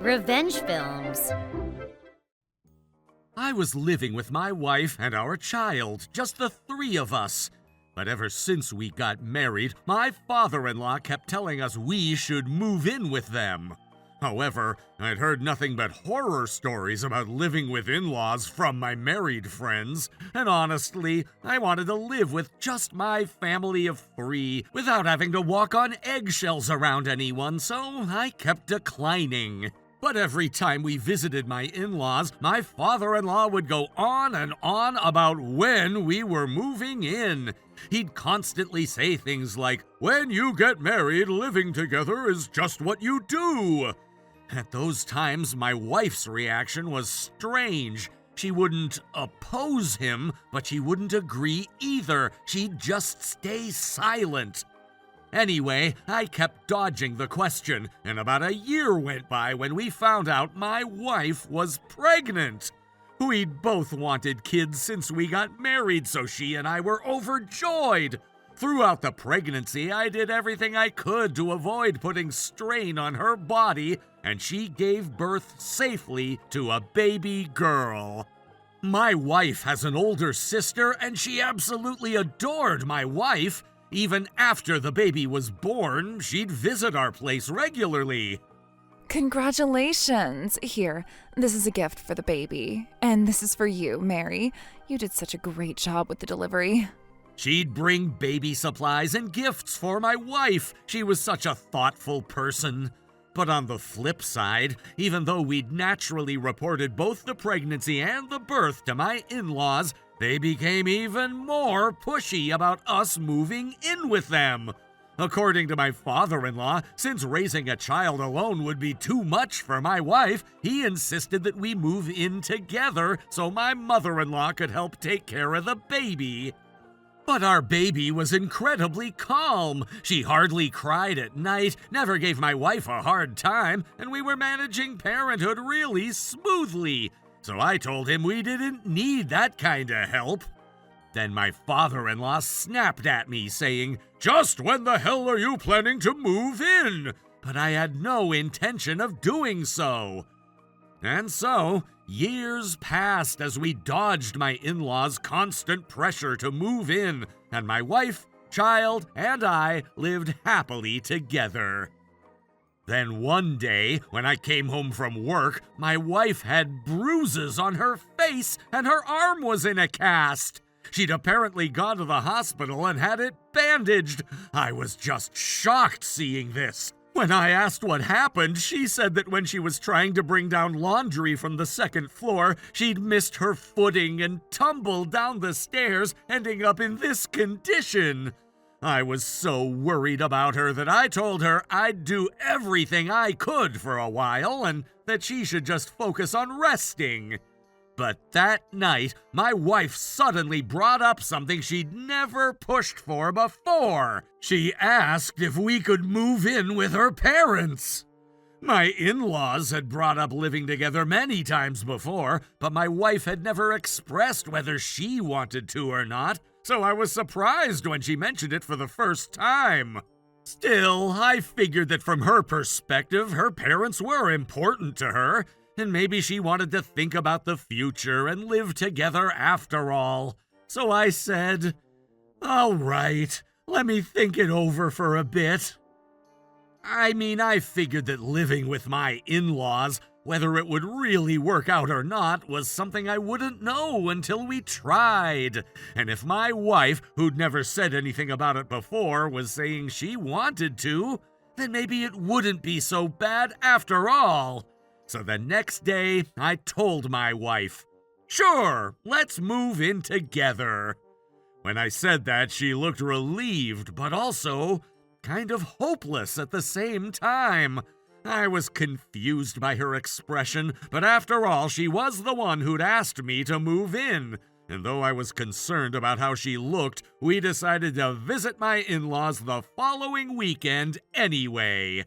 Revenge films. I was living with my wife and our child, just the three of us. But ever since we got married, my father-in-law kept telling us we should move in with them. However, I'd heard nothing but horror stories about living with in-laws from my married friends, and honestly, I wanted to live with just my family of three without having to walk on eggshells around anyone, so I kept declining. But every time we visited my in-laws, my father-in-law would go on and on about when we were moving in. He'd constantly say things like, "When you get married, living together is just what you do." At those times, my wife's reaction was strange. She wouldn't oppose him, but she wouldn't agree either. She'd just stay silent. Anyway, I kept dodging the question, and about a year went by when we found out my wife was pregnant. We'd both wanted kids since we got married, so she and I were overjoyed. Throughout the pregnancy, I did everything I could to avoid putting strain on her body, and she gave birth safely to a baby girl. My wife has an older sister, and she absolutely adored my wife. Even after the baby was born, she'd visit our place regularly. Congratulations! Here, this is a gift for the baby. And this is for you, Mary. You did such a great job with the delivery. She'd bring baby supplies and gifts for my wife. She was such a thoughtful person. But on the flip side, even though we'd naturally reported both the pregnancy and the birth to my in-laws, they became even more pushy about us moving in with them. According to my father-in-law, since raising a child alone would be too much for my wife, he insisted that we move in together so my mother-in-law could help take care of the baby. But our baby was incredibly calm. She hardly cried at night, never gave my wife a hard time, and we were managing parenthood really smoothly. So I told him we didn't need that kind of help. Then my father-in-law snapped at me, saying, "Just when the hell are you planning to move in?" But I had no intention of doing so. And so, years passed as we dodged my in-laws' constant pressure to move in, and my wife, child, and I lived happily together. Then one day, when I came home from work, my wife had bruises on her face and her arm was in a cast. She'd apparently gone to the hospital and had it bandaged. I was just shocked seeing this. When I asked what happened, she said that when she was trying to bring down laundry from the second floor, she'd missed her footing and tumbled down the stairs, ending up in this condition. I was so worried about her that I told her I'd do everything I could for a while and that she should just focus on resting. But that night, my wife suddenly brought up something she'd never pushed for before. She asked if we could move in with her parents. My in-laws had brought up living together many times before, but my wife had never expressed whether she wanted to or not, so I was surprised when she mentioned it for the first time. Still, I figured that from her perspective, her parents were important to her, and maybe she wanted to think about the future and live together after all. So I said, "All right, let me think it over for a bit." I figured that living with my in-laws, whether it would really work out or not, was something I wouldn't know until we tried. And if my wife, who'd never said anything about it before, was saying she wanted to, then maybe it wouldn't be so bad after all. So the next day, I told my wife, "Sure, let's move in together." When I said that, she looked relieved, but also kind of hopeless at the same time. I was confused by her expression, but after all, she was the one who'd asked me to move in. And though I was concerned about how she looked, we decided to visit my in-laws the following weekend anyway.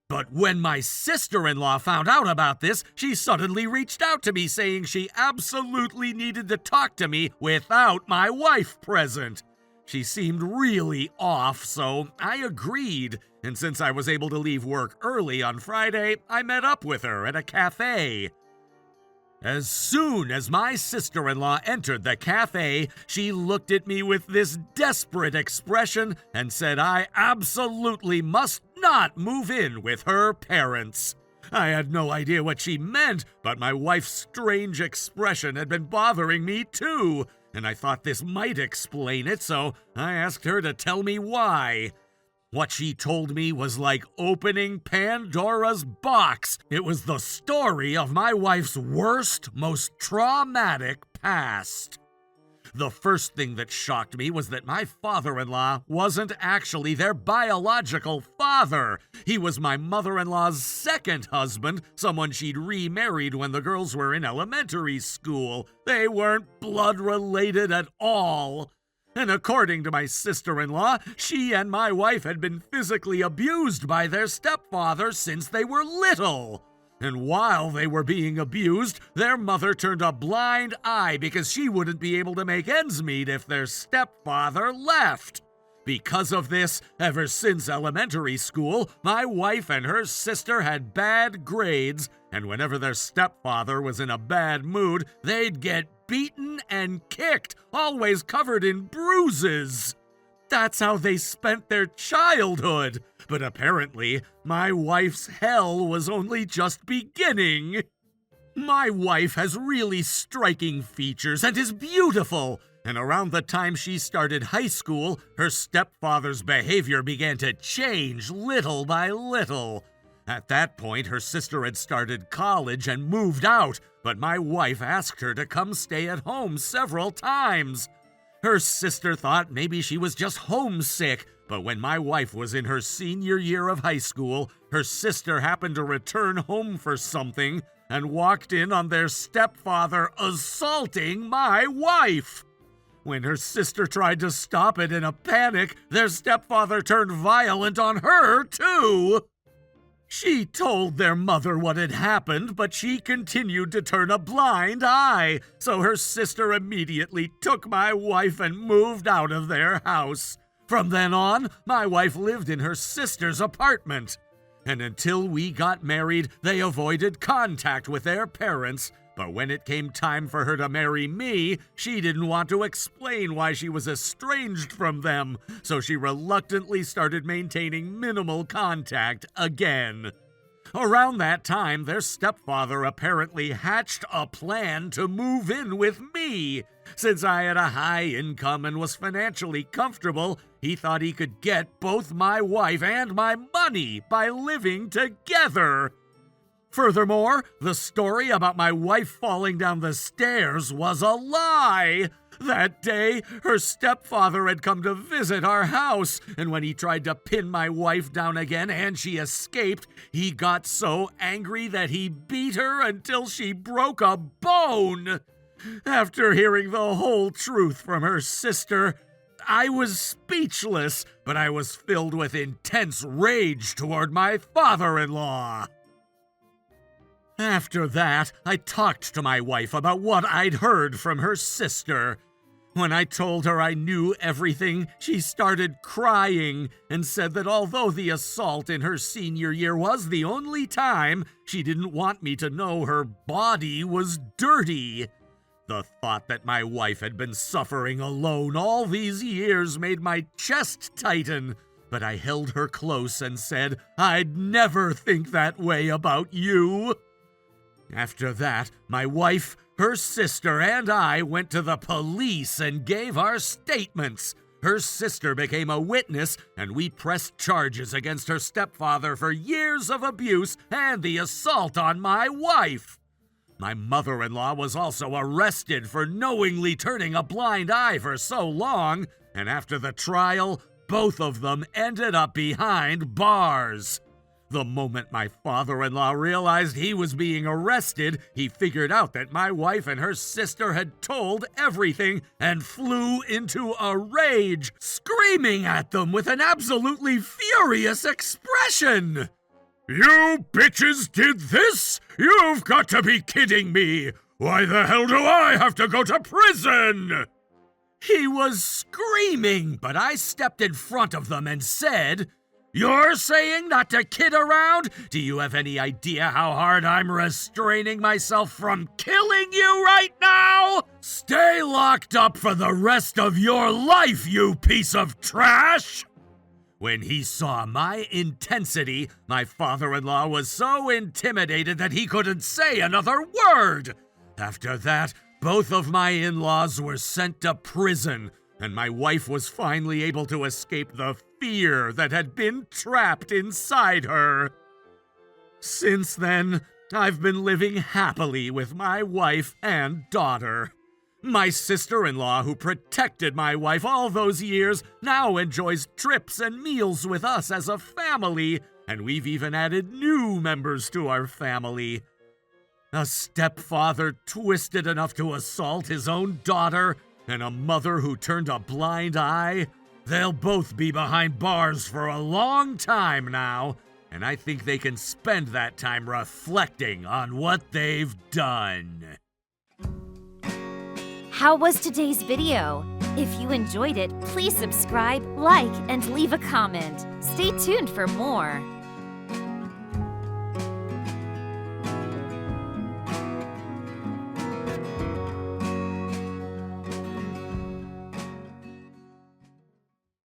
But when my sister-in-law found out about this, she suddenly reached out to me saying she absolutely needed to talk to me without my wife present. She seemed really off, so I agreed, and since I was able to leave work early on Friday, I met up with her at a cafe. As soon as my sister-in-law entered the cafe, she looked at me with this desperate expression and said I absolutely must not move in with her parents. I had no idea what she meant, but my wife's strange expression had been bothering me too, and I thought this might explain it, so I asked her to tell me why. What she told me was like opening Pandora's box. It was the story of my wife's worst, most traumatic past. The first thing that shocked me was that my father-in-law wasn't actually their biological father. He was my mother-in-law's second husband, someone she'd remarried when the girls were in elementary school. They weren't blood-related at all. And according to my sister-in-law, she and my wife had been physically abused by their stepfather since they were little. And while they were being abused, their mother turned a blind eye because she wouldn't be able to make ends meet if their stepfather left. Because of this, ever since elementary school, my wife and her sister had bad grades, and whenever their stepfather was in a bad mood, they'd get beaten and kicked, always covered in bruises. That's how they spent their childhood. But apparently, my wife's hell was only just beginning. My wife has really striking features and is beautiful. And around the time she started high school, her stepfather's behavior began to change little by little. At that point, her sister had started college and moved out, but my wife asked her to come stay at home several times. Her sister thought maybe she was just homesick, but when my wife was in her senior year of high school, her sister happened to return home for something and walked in on their stepfather assaulting my wife. When her sister tried to stop it in a panic, their stepfather turned violent on her, too. She told their mother what had happened, but she continued to turn a blind eye, so her sister immediately took my wife and moved out of their house. From then on, my wife lived in her sister's apartment. And until we got married, they avoided contact with their parents. But when it came time for her to marry me, she didn't want to explain why she was estranged from them, so she reluctantly started maintaining minimal contact again. Around that time, their stepfather apparently hatched a plan to move in with me. Since I had a high income and was financially comfortable, he thought he could get both my wife and my money by living together. Furthermore, the story about my wife falling down the stairs was a lie. That day, her stepfather had come to visit our house, and when he tried to pin my wife down again and she escaped, he got so angry that he beat her until she broke a bone. After hearing the whole truth from her sister, I was speechless, but I was filled with intense rage toward my father-in-law. After that, I talked to my wife about what I'd heard from her sister. When I told her I knew everything, she started crying and said that although the assault in her senior year was the only time, she didn't want me to know her body was dirty. The thought that my wife had been suffering alone all these years made my chest tighten, but I held her close and said I'd never think that way about you. After that, my wife, her sister, and I went to the police and gave our statements. Her sister became a witness, and we pressed charges against her stepfather for years of abuse and the assault on my wife. My mother-in-law was also arrested for knowingly turning a blind eye for so long, and after the trial, both of them ended up behind bars. The moment my father-in-law realized he was being arrested, he figured out that my wife and her sister had told everything and flew into a rage, screaming at them with an absolutely furious expression. "You bitches did this? You've got to be kidding me! Why the hell do I have to go to prison?" He was screaming, but I stepped in front of them and said, "You're saying not to kid around? Do you have any idea how hard I'm restraining myself from killing you right now? Stay locked up for the rest of your life, you piece of trash!" When he saw my intensity, my father-in-law was so intimidated that he couldn't say another word. After that, both of my in-laws were sent to prison, and my wife was finally able to escape the fear that had been trapped inside her. Since then, I've been living happily with my wife and daughter. My sister-in-law, who protected my wife all those years, now enjoys trips and meals with us as a family, and we've even added new members to our family. A stepfather twisted enough to assault his own daughter, and a mother who turned a blind eye. They'll both be behind bars for a long time now, and I think they can spend that time reflecting on what they've done. How was today's video? If you enjoyed it, please subscribe, like, and leave a comment. Stay tuned for more.